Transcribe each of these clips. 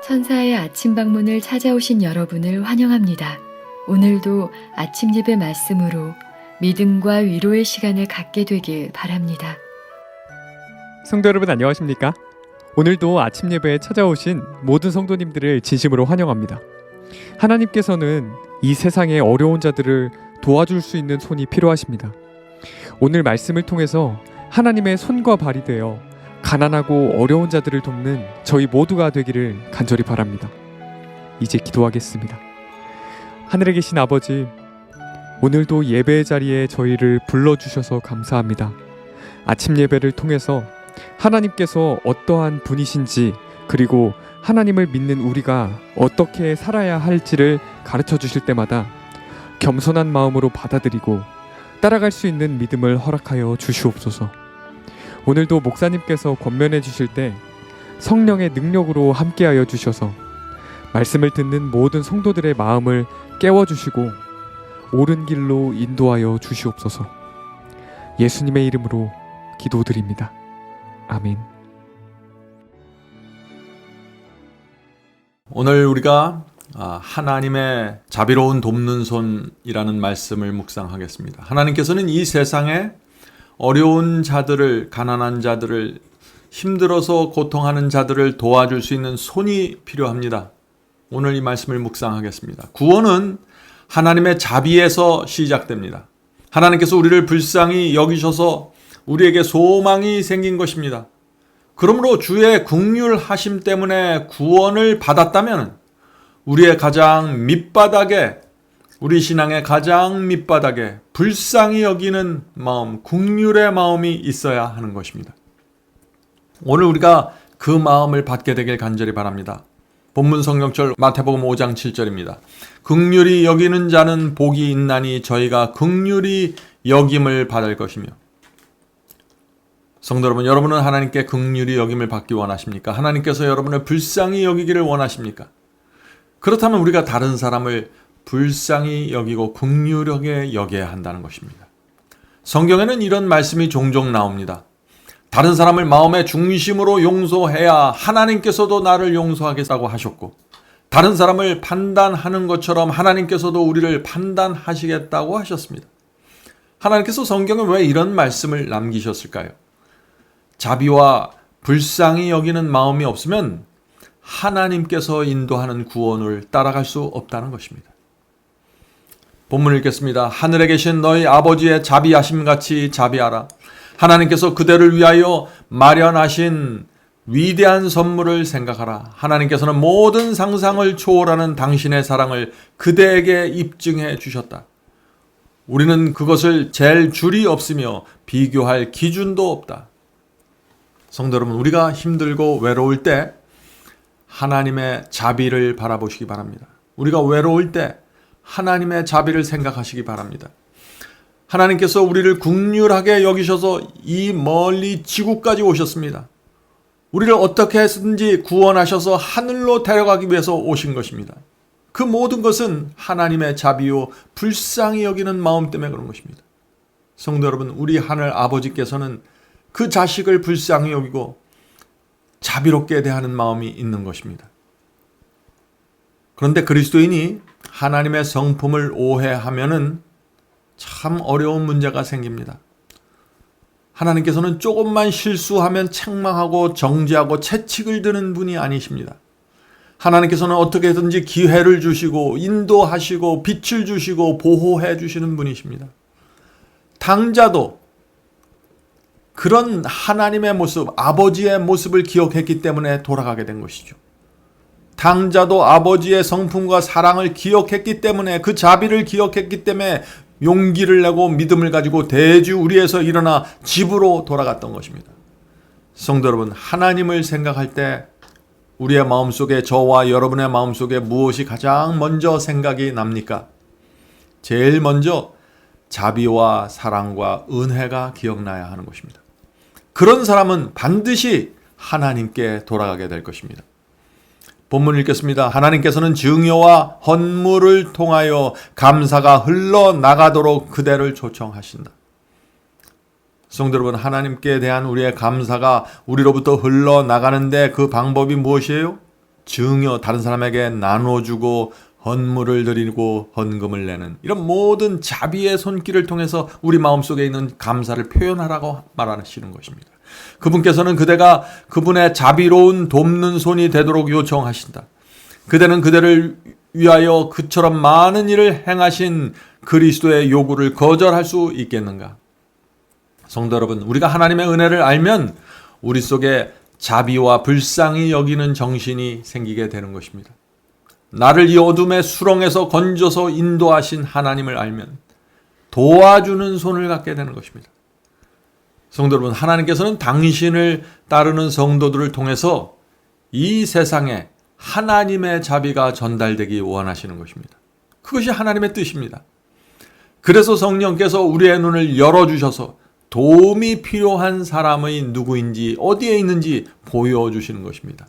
천사의 아침 방문을 찾아오신 여러분을 환영합니다. 오늘도 아침 예배 말씀으로 믿음과 위로의 시간을 갖게 되길 바랍니다. 성도 여러분 안녕하십니까? 오늘도 아침 예배에 찾아오신 모든 성도님들을 진심으로 환영합니다. 하나님께서는 이 세상의 어려운 자들을 도와줄 수 있는 손이 필요하십니다. 오늘 말씀을 통해서 하나님의 손과 발이 되어 가난하고 어려운 자들을 돕는 저희 모두가 되기를 간절히 바랍니다. 이제 기도하겠습니다. 하늘에 계신 아버지, 오늘도 예배의 자리에 저희를 불러주셔서 감사합니다. 아침 예배를 통해서 하나님께서 어떠한 분이신지, 그리고 하나님을 믿는 우리가 어떻게 살아야 할지를 가르쳐 주실 때마다 겸손한 마음으로 받아들이고 따라갈 수 있는 믿음을 허락하여 주시옵소서. 오늘도 목사님께서 권면해 주실 때 성령의 능력으로 함께하여 주셔서 말씀을 듣는 모든 성도들의 마음을 깨워주시고 옳은 길로 인도하여 주시옵소서. 예수님의 이름으로 기도드립니다. 아멘. 오늘 우리가 하나님의 자비로운 돕는 손이라는 말씀을 묵상하겠습니다. 하나님께서는 이 세상에 어려운 자들을, 가난한 자들을, 힘들어서 고통하는 자들을 도와줄 수 있는 손이 필요합니다. 오늘 이 말씀을 묵상하겠습니다. 구원은 하나님의 자비에서 시작됩니다. 하나님께서 우리를 불쌍히 여기셔서 우리에게 소망이 생긴 것입니다. 그러므로 주의 긍휼하심 때문에 구원을 받았다면 우리의 가장 밑바닥에, 우리 신앙의 가장 밑바닥에 불쌍히 여기는 마음, 긍휼의 마음이 있어야 하는 것입니다. 오늘 우리가 그 마음을 받게 되길 간절히 바랍니다. 본문 성경절 마태복음 5장 7절입니다. 긍휼히 여기는 자는 복이 있나니 저희가 긍휼히 여김을 받을 것이며. 성도 여러분, 여러분은 하나님께 긍휼히 여김을 받기 원하십니까? 하나님께서 여러분을 불쌍히 여기기를 원하십니까? 그렇다면 우리가 다른 사람을 불쌍히 여기고 긍휼하게 여겨야 한다는 것입니다. 성경에는 이런 말씀이 종종 나옵니다. 다른 사람을 마음의 중심으로 용서해야 하나님께서도 나를 용서하겠다고 하셨고, 다른 사람을 판단하는 것처럼 하나님께서도 우리를 판단하시겠다고 하셨습니다. 하나님께서 성경에 왜 이런 말씀을 남기셨을까요? 자비와 불쌍히 여기는 마음이 없으면 하나님께서 인도하는 구원을 따라갈 수 없다는 것입니다. 본문을 읽겠습니다. 하늘에 계신 너희 아버지의 자비하심 같이 자비하라. 하나님께서 그대를 위하여 마련하신 위대한 선물을 생각하라. 하나님께서는 모든 상상을 초월하는 당신의 사랑을 그대에게 입증해 주셨다. 우리는 그것을 잴 줄이 없으며 비교할 기준도 없다. 성도 여러분, 우리가 힘들고 외로울 때 하나님의 자비를 바라보시기 바랍니다. 우리가 외로울 때 하나님의 자비를 생각하시기 바랍니다. 하나님께서 우리를 긍휼하게 여기셔서 이 멀리 지구까지 오셨습니다. 우리를 어떻게 해서든지 구원하셔서 하늘로 데려가기 위해서 오신 것입니다. 그 모든 것은 하나님의 자비요 불쌍히 여기는 마음 때문에 그런 것입니다. 성도 여러분, 우리 하늘 아버지께서는 그 자식을 불쌍히 여기고 자비롭게 대하는 마음이 있는 것입니다. 그런데 그리스도인이 하나님의 성품을 오해하면은 참 어려운 문제가 생깁니다. 하나님께서는 조금만 실수하면 책망하고 정죄하고 채찍을 드는 분이 아니십니다. 하나님께서는 어떻게든지 기회를 주시고 인도하시고 빛을 주시고 보호해 주시는 분이십니다. 당자도 그런 하나님의 모습, 아버지의 모습을 기억했기 때문에 돌아가게 된 것이죠. 당자도 아버지의 성품과 사랑을 기억했기 때문에, 그 자비를 기억했기 때문에 용기를 내고 믿음을 가지고 대주 우리에서 일어나 집으로 돌아갔던 것입니다. 성도 여러분, 하나님을 생각할 때 우리의 마음속에, 저와 여러분의 마음속에 무엇이 가장 먼저 생각이 납니까? 제일 먼저 자비와 사랑과 은혜가 기억나야 하는 것입니다. 그런 사람은 반드시 하나님께 돌아가게 될 것입니다. 본문 읽겠습니다. 하나님께서는 증여와 헌물을 통하여 감사가 흘러나가도록 그대를 초청하신다. 성도 여러분, 하나님께 대한 우리의 감사가 우리로부터 흘러나가는데 그 방법이 무엇이에요? 증여, 다른 사람에게 나눠주고 헌물을 드리고 헌금을 내는 이런 모든 자비의 손길을 통해서 우리 마음속에 있는 감사를 표현하라고 말하시는 것입니다. 그분께서는 그대가 그분의 자비로운 돕는 손이 되도록 요청하신다. 그대는 그대를 위하여 그처럼 많은 일을 행하신 그리스도의 요구를 거절할 수 있겠는가? 성도 여러분, 우리가 하나님의 은혜를 알면 우리 속에 자비와 불쌍히 여기는 정신이 생기게 되는 것입니다. 나를 이 어둠의 수렁에서 건져서 인도하신 하나님을 알면 도와주는 손을 갖게 되는 것입니다. 성도 여러분, 하나님께서는 당신을 따르는 성도들을 통해서 이 세상에 하나님의 자비가 전달되기 원하시는 것입니다. 그것이 하나님의 뜻입니다. 그래서 성령께서 우리의 눈을 열어주셔서 도움이 필요한 사람의 누구인지 어디에 있는지 보여주시는 것입니다.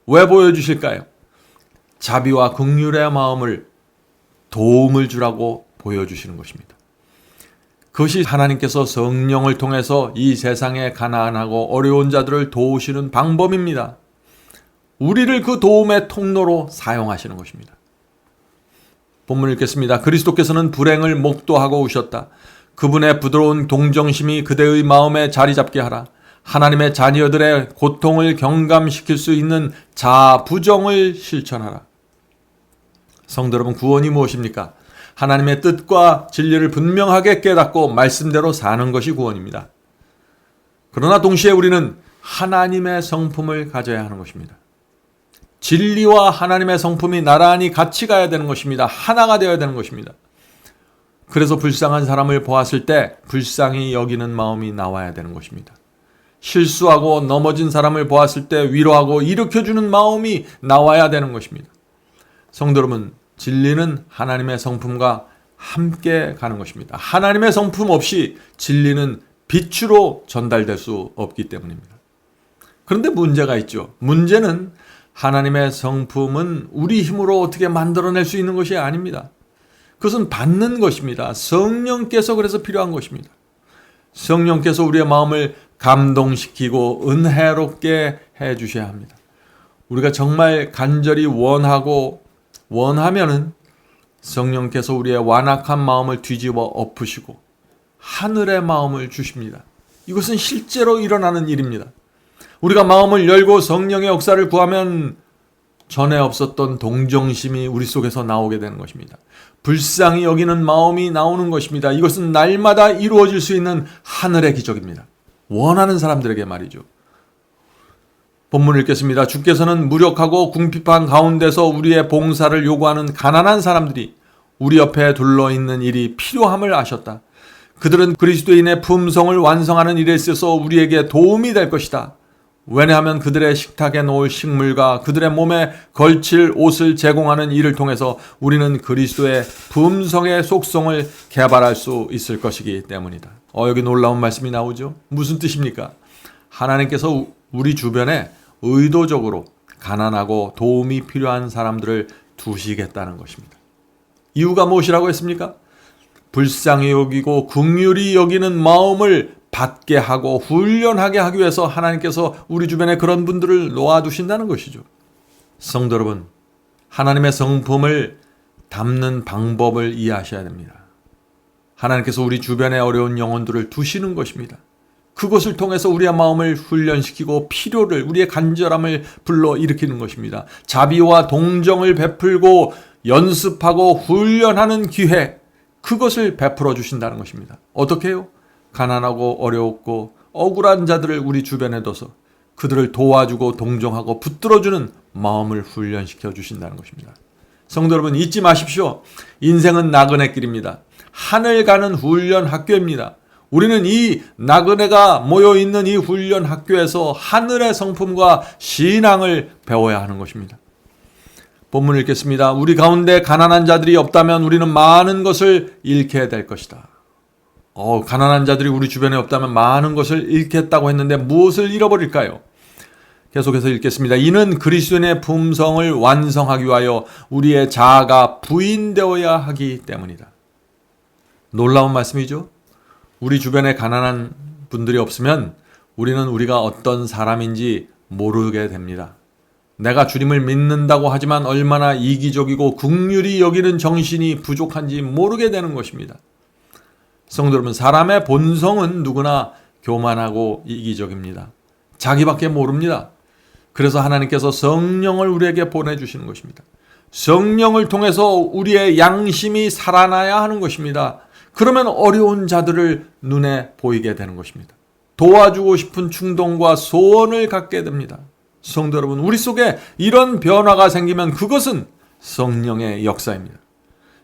왜 보여주실까요? 자비와 긍휼의 마음을 도움을 주라고 보여주시는 것입니다. 그것이 하나님께서 성령을 통해서 이 세상에 가난하고 어려운 자들을 도우시는 방법입니다. 우리를 그 도움의 통로로 사용하시는 것입니다. 본문을 읽겠습니다. 그리스도께서는 불행을 목도하고 오셨다. 그분의 부드러운 동정심이 그대의 마음에 자리 잡게 하라. 하나님의 자녀들의 고통을 경감시킬 수 있는 자부정을 실천하라. 성도 여러분, 구원이 무엇입니까? 하나님의 뜻과 진리를 분명하게 깨닫고 말씀대로 사는 것이 구원입니다. 그러나 동시에 우리는 하나님의 성품을 가져야 하는 것입니다. 진리와 하나님의 성품이 나란히 같이 가야 되는 것입니다. 하나가 되어야 되는 것입니다. 그래서 불쌍한 사람을 보았을 때 불쌍히 여기는 마음이 나와야 되는 것입니다. 실수하고 넘어진 사람을 보았을 때 위로하고 일으켜주는 마음이 나와야 되는 것입니다. 성도 여러분, 진리는 하나님의 성품과 함께 가는 것입니다. 하나님의 성품 없이 진리는 빛으로 전달될 수 없기 때문입니다. 그런데 문제가 있죠. 문제는 하나님의 성품은 우리 힘으로 어떻게 만들어낼 수 있는 것이 아닙니다. 그것은 받는 것입니다. 성령께서 그래서 필요한 것입니다. 성령께서 우리의 마음을 감동시키고 은혜롭게 해 주셔야 합니다. 우리가 정말 간절히 원하면은 성령께서 우리의 완악한 마음을 뒤집어 엎으시고 하늘의 마음을 주십니다. 이것은 실제로 일어나는 일입니다. 우리가 마음을 열고 성령의 역사를 구하면 전에 없었던 동정심이 우리 속에서 나오게 되는 것입니다. 불쌍히 여기는 마음이 나오는 것입니다. 이것은 날마다 이루어질 수 있는 하늘의 기적입니다. 원하는 사람들에게 말이죠. 본문을 읽겠습니다. 주께서는 무력하고 궁핍한 가운데서 우리의 봉사를 요구하는 가난한 사람들이 우리 옆에 둘러있는 일이 필요함을 아셨다. 그들은 그리스도인의 품성을 완성하는 일에 있어서 우리에게 도움이 될 것이다. 왜냐하면 그들의 식탁에 놓을 식물과 그들의 몸에 걸칠 옷을 제공하는 일을 통해서 우리는 그리스도의 품성의 속성을 개발할 수 있을 것이기 때문이다. 여기 놀라운 말씀이 나오죠. 무슨 뜻입니까? 하나님께서 우리 주변에 의도적으로 가난하고 도움이 필요한 사람들을 두시겠다는 것입니다. 이유가 무엇이라고 했습니까? 불쌍히 여기고 긍휼히 여기는 마음을 받게 하고 훈련하게 하기 위해서 하나님께서 우리 주변에 그런 분들을 놓아두신다는 것이죠. 성도 여러분, 하나님의 성품을 담는 방법을 이해하셔야 됩니다. 하나님께서 우리 주변에 어려운 영혼들을 두시는 것입니다. 그것을 통해서 우리의 마음을 훈련시키고 필요를, 우리의 간절함을 불러일으키는 것입니다. 자비와 동정을 베풀고 연습하고 훈련하는 기회, 그것을 베풀어 주신다는 것입니다. 어떻게 해요? 가난하고 어렵고 억울한 자들을 우리 주변에 둬서 그들을 도와주고 동정하고 붙들어주는 마음을 훈련시켜 주신다는 것입니다. 성도 여러분, 잊지 마십시오. 인생은 나그네 길입니다. 하늘 가는 훈련 학교입니다. 우리는 이 나그네가 모여있는 이 훈련 학교에서 하늘의 성품과 신앙을 배워야 하는 것입니다. 본문을 읽겠습니다. 우리 가운데 가난한 자들이 없다면 우리는 많은 것을 잃게 될 것이다. 가난한 자들이 우리 주변에 없다면 많은 것을 잃겠다고 했는데 무엇을 잃어버릴까요? 계속해서 읽겠습니다. 이는 그리스도인의 품성을 완성하기 위하여 우리의 자아가 부인되어야 하기 때문이다. 놀라운 말씀이죠? 우리 주변에 가난한 분들이 없으면 우리는 우리가 어떤 사람인지 모르게 됩니다. 내가 주님을 믿는다고 하지만 얼마나 이기적이고 긍휼히 여기는 정신이 부족한지 모르게 되는 것입니다. 성도 여러분, 사람의 본성은 누구나 교만하고 이기적입니다. 자기밖에 모릅니다. 그래서 하나님께서 성령을 우리에게 보내주시는 것입니다. 성령을 통해서 우리의 양심이 살아나야 하는 것입니다. 그러면 어려운 자들을 눈에 보이게 되는 것입니다. 도와주고 싶은 충동과 소원을 갖게 됩니다. 성도 여러분, 우리 속에 이런 변화가 생기면 그것은 성령의 역사입니다.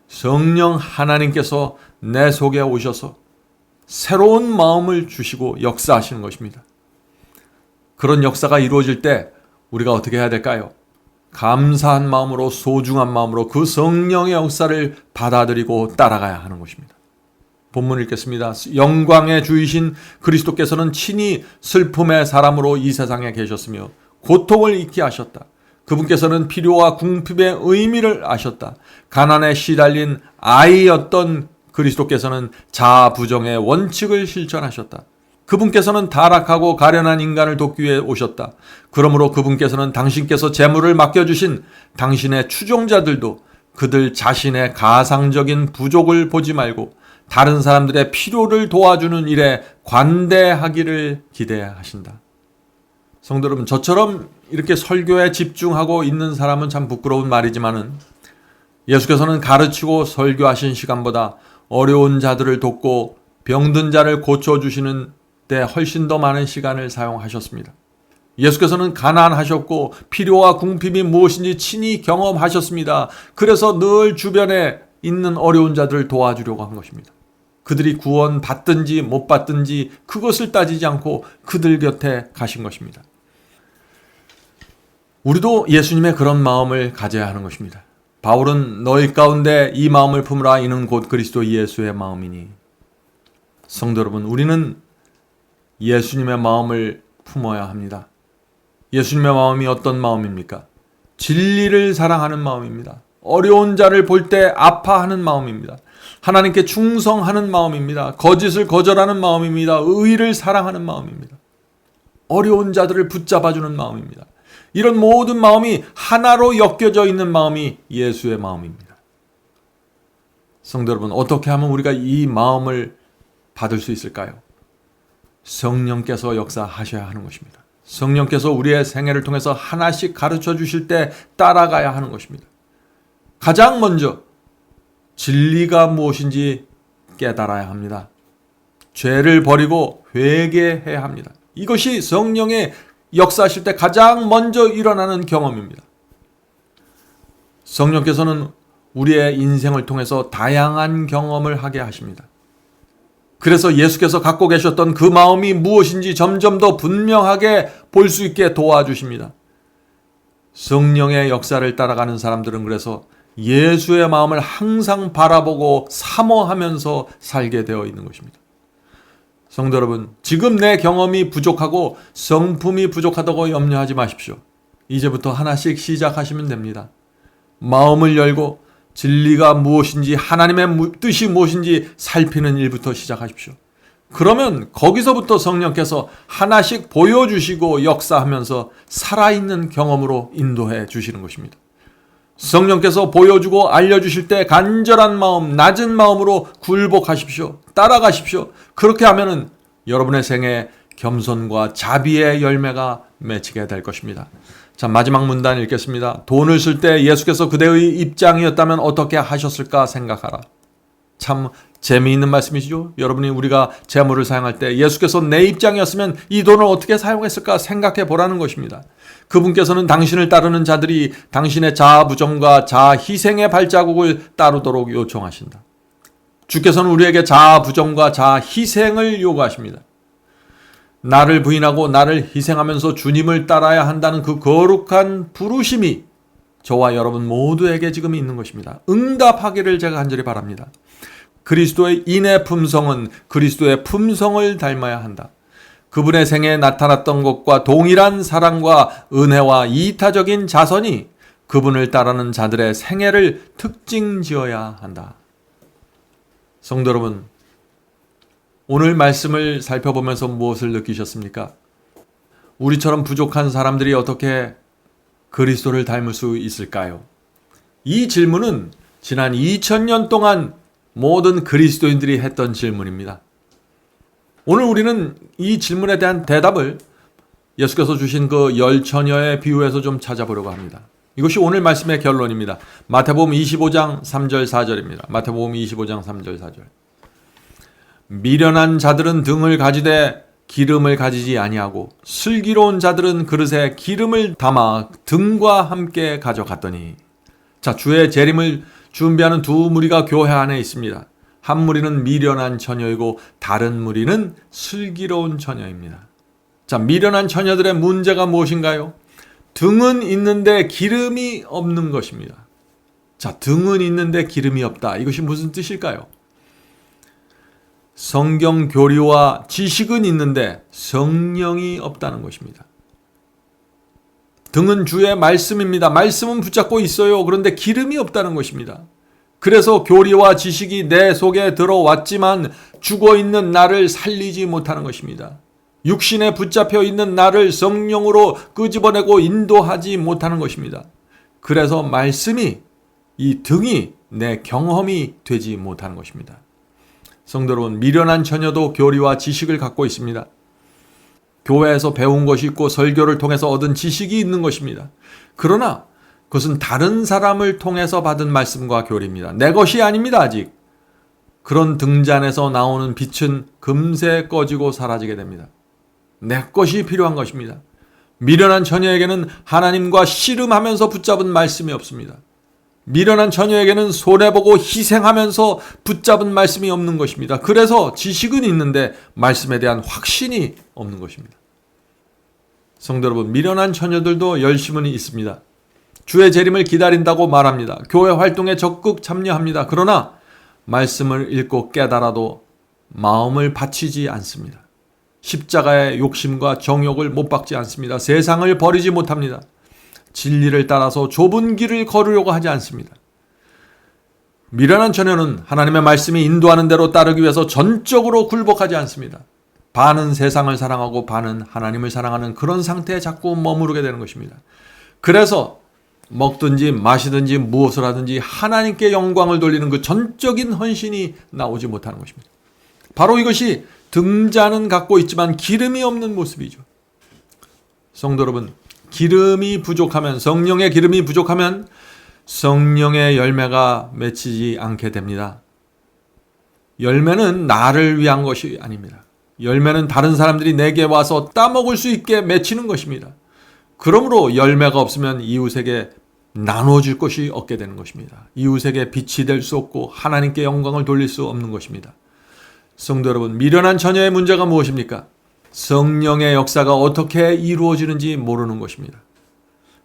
성령 하나님께서 내 속에 오셔서 새로운 마음을 주시고 역사하시는 것입니다. 그런 역사가 이루어질 때 우리가 어떻게 해야 될까요? 감사한 마음으로, 소중한 마음으로 그 성령의 역사를 받아들이고 따라가야 하는 것입니다. 본문 읽겠습니다. 영광의 주이신 그리스도께서는 친히 슬픔의 사람으로 이 세상에 계셨으며 고통을 잊게 하셨다. 그분께서는 필요와 궁핍의 의미를 아셨다. 가난에 시달린 아이였던 그리스도께서는 자아 부정의 원칙을 실천하셨다. 그분께서는 타락하고 가련한 인간을 돕기 위해 오셨다. 그러므로 그분께서는 당신께서 재물을 맡겨주신 당신의 추종자들도 그들 자신의 가상적인 부족을 보지 말고 다른 사람들의 필요를 도와주는 일에 관대하기를 기대하신다. 성도 여러분, 저처럼 이렇게 설교에 집중하고 있는 사람은 참 부끄러운 말이지만은 예수께서는 가르치고 설교하신 시간보다 어려운 자들을 돕고 병든 자를 고쳐주시는 때 훨씬 더 많은 시간을 사용하셨습니다. 예수께서는 가난하셨고 필요와 궁핍이 무엇인지 친히 경험하셨습니다. 그래서 늘 주변에 있는 어려운 자들을 도와주려고 한 것입니다. 그들이 구원 받든지 못 받든지 그것을 따지지 않고 그들 곁에 가신 것입니다. 우리도 예수님의 그런 마음을 가져야 하는 것입니다. 바울은 너희 가운데 이 마음을 품으라 이는 곧 그리스도 예수의 마음이니. 성도 여러분, 우리는 예수님의 마음을 품어야 합니다. 예수님의 마음이 어떤 마음입니까? 진리를 사랑하는 마음입니다. 어려운 자를 볼 때 아파하는 마음입니다. 하나님께 충성하는 마음입니다. 거짓을 거절하는 마음입니다. 의를 사랑하는 마음입니다. 어려운 자들을 붙잡아주는 마음입니다. 이런 모든 마음이 하나로 엮여져 있는 마음이 예수의 마음입니다. 성도 여러분, 어떻게 하면 우리가 이 마음을 받을 수 있을까요? 성령께서 역사하셔야 하는 것입니다. 성령께서 우리의 생애를 통해서 하나씩 가르쳐 주실 때 따라가야 하는 것입니다. 가장 먼저 진리가 무엇인지 깨달아야 합니다. 죄를 버리고 회개해야 합니다. 이것이 성령의 역사하실 때 가장 먼저 일어나는 경험입니다. 성령께서는 우리의 인생을 통해서 다양한 경험을 하게 하십니다. 그래서 예수께서 갖고 계셨던 그 마음이 무엇인지 점점 더 분명하게 볼 수 있게 도와주십니다. 성령의 역사를 따라가는 사람들은 그래서 예수의 마음을 항상 바라보고 사모하면서 살게 되어 있는 것입니다. 성도 여러분, 지금 내 경험이 부족하고 성품이 부족하다고 염려하지 마십시오. 이제부터 하나씩 시작하시면 됩니다. 마음을 열고 진리가 무엇인지, 하나님의 뜻이 무엇인지 살피는 일부터 시작하십시오. 그러면 거기서부터 성령께서 하나씩 보여주시고 역사하면서 살아있는 경험으로 인도해 주시는 것입니다. 성령께서 보여주고 알려주실 때 간절한 마음, 낮은 마음으로 굴복하십시오. 따라가십시오. 그렇게 하면은 여러분의 생에 겸손과 자비의 열매가 맺히게 될 것입니다. 자, 마지막 문단 읽겠습니다. 돈을 쓸 때 예수께서 그대의 입장이었다면 어떻게 하셨을까 생각하라. 참 재미있는 말씀이시죠? 여러분이 우리가 재물을 사용할 때 예수께서 내 입장이었으면 이 돈을 어떻게 사용했을까 생각해 보라는 것입니다. 그분께서는 당신을 따르는 자들이 당신의 자아 부정과 자아 희생의 발자국을 따르도록 요청하신다. 주께서는 우리에게 자아 부정과 자아 희생을 요구하십니다. 나를 부인하고 나를 희생하면서 주님을 따라야 한다는 그 거룩한 부르심이 저와 여러분 모두에게 지금 있는 것입니다. 응답하기를 제가 간절히 바랍니다. 그리스도의 인의 품성은 그리스도의 품성을 닮아야 한다. 그분의 생에 나타났던 것과 동일한 사랑과 은혜와 이타적인 자선이 그분을 따르는 자들의 생애를 특징 지어야 한다. 성도 여러분, 오늘 말씀을 살펴보면서 무엇을 느끼셨습니까? 우리처럼 부족한 사람들이 어떻게 그리스도를 닮을 수 있을까요? 이 질문은 지난 2000년 동안 모든 그리스도인들이 했던 질문입니다. 오늘 우리는 이 질문에 대한 대답을 예수께서 주신 그 10처녀의 비유에서 좀 찾아보려고 합니다. 이것이 오늘 말씀의 결론입니다. 마태복음 25장 3절 4절입니다. 마태복음 25장 3절 4절. 미련한 자들은 등을 가지되 기름을 가지지 아니하고 슬기로운 자들은 그릇에 기름을 담아 등과 함께 가져갔더니. 자, 주의 재림을 준비하는 두 무리가 교회 안에 있습니다. 한 무리는 미련한 처녀이고 다른 무리는 슬기로운 처녀입니다. 자, 미련한 처녀들의 문제가 무엇인가요? 등은 있는데 기름이 없는 것입니다. 자, 등은 있는데 기름이 없다. 이것이 무슨 뜻일까요? 성경 교리와 지식은 있는데 성령이 없다는 것입니다. 등은 주의 말씀입니다. 말씀은 붙잡고 있어요. 그런데 기름이 없다는 것입니다. 그래서 교리와 지식이 내 속에 들어왔지만 죽어있는 나를 살리지 못하는 것입니다. 육신에 붙잡혀 있는 나를 성령으로 끄집어내고 인도하지 못하는 것입니다. 그래서 말씀이, 이 등이 내 경험이 되지 못하는 것입니다. 성도 여러분, 미련한 처녀도 교리와 지식을 갖고 있습니다. 교회에서 배운 것이 있고 설교를 통해서 얻은 지식이 있는 것입니다. 그러나 그것은 다른 사람을 통해서 받은 말씀과 교리입니다. 내 것이 아닙니다, 아직. 그런 등잔에서 나오는 빛은 금세 꺼지고 사라지게 됩니다. 내 것이 필요한 것입니다. 미련한 처녀에게는 하나님과 씨름하면서 붙잡은 말씀이 없습니다. 미련한 처녀에게는 손해보고 희생하면서 붙잡은 말씀이 없는 것입니다. 그래서 지식은 있는데 말씀에 대한 확신이 없는 것입니다. 성도 여러분, 미련한 처녀들도 열심은 있습니다. 주의 재림을 기다린다고 말합니다. 교회 활동에 적극 참여합니다. 그러나 말씀을 읽고 깨달아도 마음을 바치지 않습니다. 십자가의 욕심과 정욕을 못 박지 않습니다. 세상을 버리지 못합니다. 진리를 따라서 좁은 길을 걸으려고 하지 않습니다. 미련한 처녀는 하나님의 말씀이 인도하는 대로 따르기 위해서 전적으로 굴복하지 않습니다. 반은 세상을 사랑하고 반은 하나님을 사랑하는 그런 상태에 자꾸 머무르게 되는 것입니다. 그래서 먹든지 마시든지 무엇을 하든지 하나님께 영광을 돌리는 그 전적인 헌신이 나오지 못하는 것입니다. 바로 이것이 등잔은 갖고 있지만 기름이 없는 모습이죠. 성도 여러분, 기름이 부족하면, 성령의 기름이 부족하면 성령의 열매가 맺히지 않게 됩니다. 열매는 나를 위한 것이 아닙니다. 열매는 다른 사람들이 내게 와서 따먹을 수 있게 맺히는 것입니다. 그러므로 열매가 없으면 이웃에게 나눠줄 것이 없게 되는 것입니다. 이웃에게 빛이 될 수 없고 하나님께 영광을 돌릴 수 없는 것입니다. 성도 여러분, 미련한 처녀의 문제가 무엇입니까? 성령의 역사가 어떻게 이루어지는지 모르는 것입니다.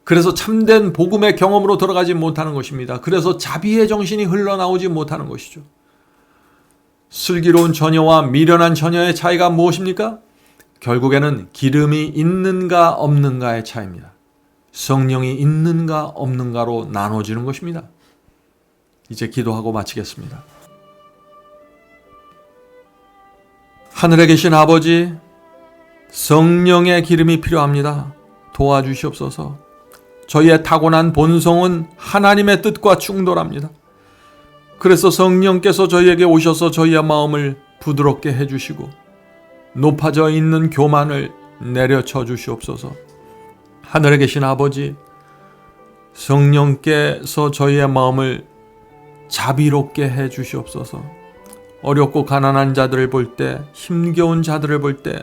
그래서 참된 복음의 경험으로 들어가지 못하는 것입니다. 그래서 자비의 정신이 흘러나오지 못하는 것이죠. 슬기로운 처녀와 미련한 처녀의 차이가 무엇입니까? 결국에는 기름이 있는가 없는가의 차이입니다. 성령이 있는가 없는가로 나눠지는 것입니다. 이제 기도하고 마치겠습니다. 하늘에 계신 아버지, 성령의 기름이 필요합니다. 도와주시옵소서. 저희의 타고난 본성은 하나님의 뜻과 충돌합니다. 그래서 성령께서 저희에게 오셔서 저희의 마음을 부드럽게 해주시고 높아져 있는 교만을 내려쳐 주시옵소서. 하늘에 계신 아버지, 성령께서 저희의 마음을 자비롭게 해 주시옵소서. 어렵고 가난한 자들을 볼 때, 힘겨운 자들을 볼 때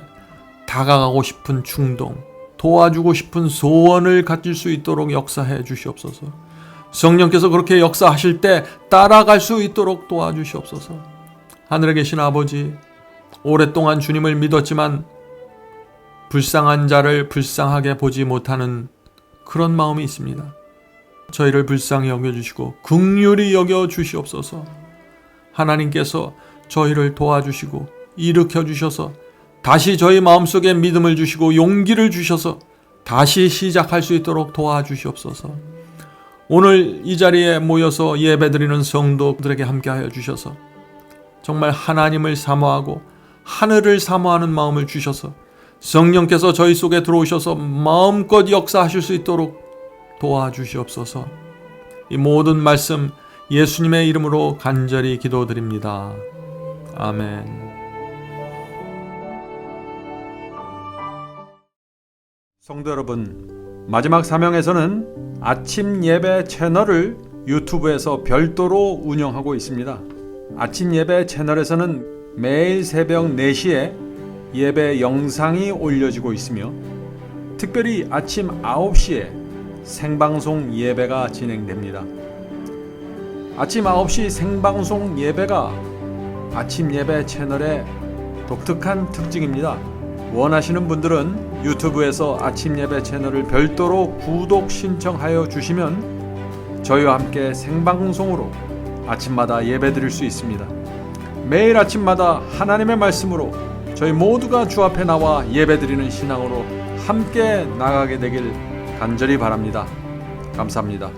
다가가고 싶은 충동, 도와주고 싶은 소원을 가질 수 있도록 역사해 주시옵소서. 성령께서 그렇게 역사하실 때 따라갈 수 있도록 도와주시옵소서. 하늘에 계신 아버지, 오랫동안 주님을 믿었지만 불쌍한 자를 불쌍하게 보지 못하는 그런 마음이 있습니다. 저희를 불쌍히 여겨주시고 긍휼히 여겨주시옵소서. 하나님께서 저희를 도와주시고 일으켜 주셔서 다시 저희 마음속에 믿음을 주시고 용기를 주셔서 다시 시작할 수 있도록 도와주시옵소서. 오늘 이 자리에 모여서 예배드리는 성도들에게 함께하여 주셔서 정말 하나님을 사모하고 하늘을 사모하는 마음을 주셔서 성령께서 저희 속에 들어오셔서 마음껏 역사하실 수 있도록 도와주시옵소서. 이 모든 말씀 예수님의 이름으로 간절히 기도드립니다. 아멘. 성도 여러분, 마지막 사명에서는 아침 예배 채널을 유튜브에서 별도로 운영하고 있습니다. 아침 예배 채널에서는 매일 새벽 4시에 예배 영상이 올려지고 있으며 특별히 아침 9시에 생방송 예배가 진행됩니다. 아침 9시 생방송 예배가 아침 예배 채널의 독특한 특징입니다. 원하시는 분들은 유튜브에서 아침 예배 채널을 별도로 구독 신청하여 주시면 저희와 함께 생방송으로 아침마다 예배 드릴 수 있습니다. 매일 아침마다 하나님의 말씀으로 저희 모두가 주 앞에 나와 예배 드리는 신앙으로 함께 나가게 되길 간절히 바랍니다. 감사합니다.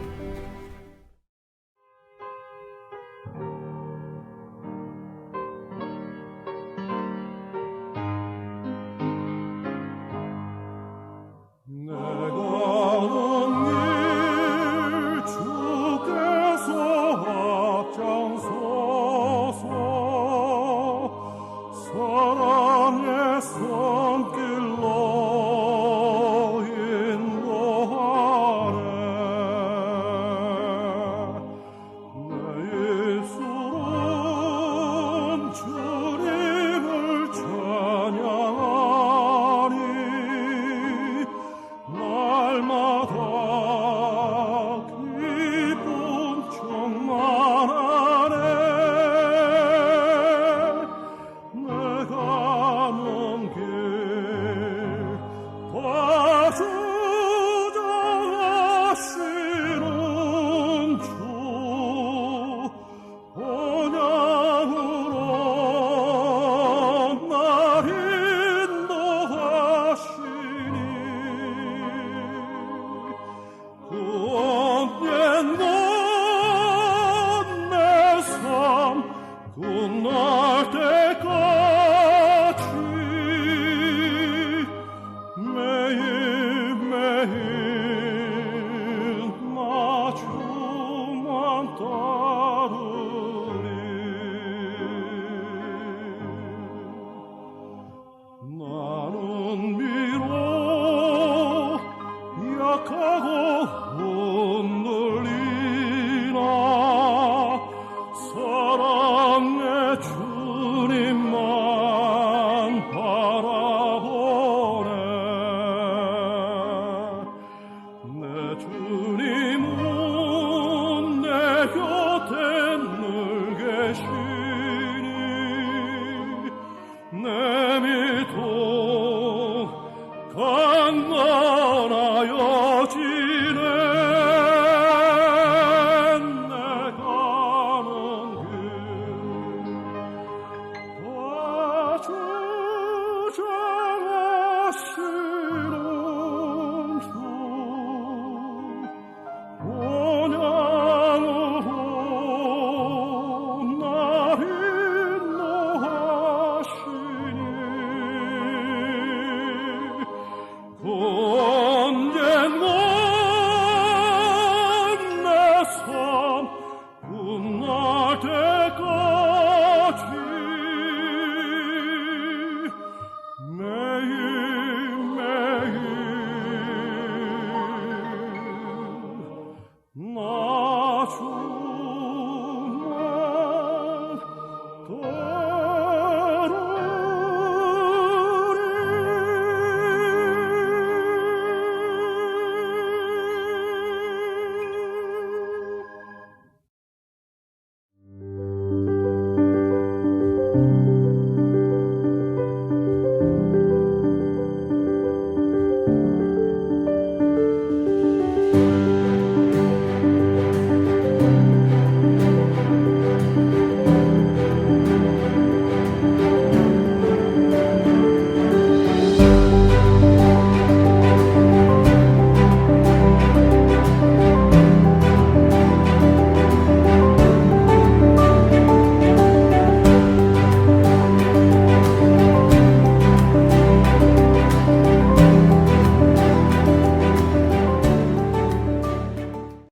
나 주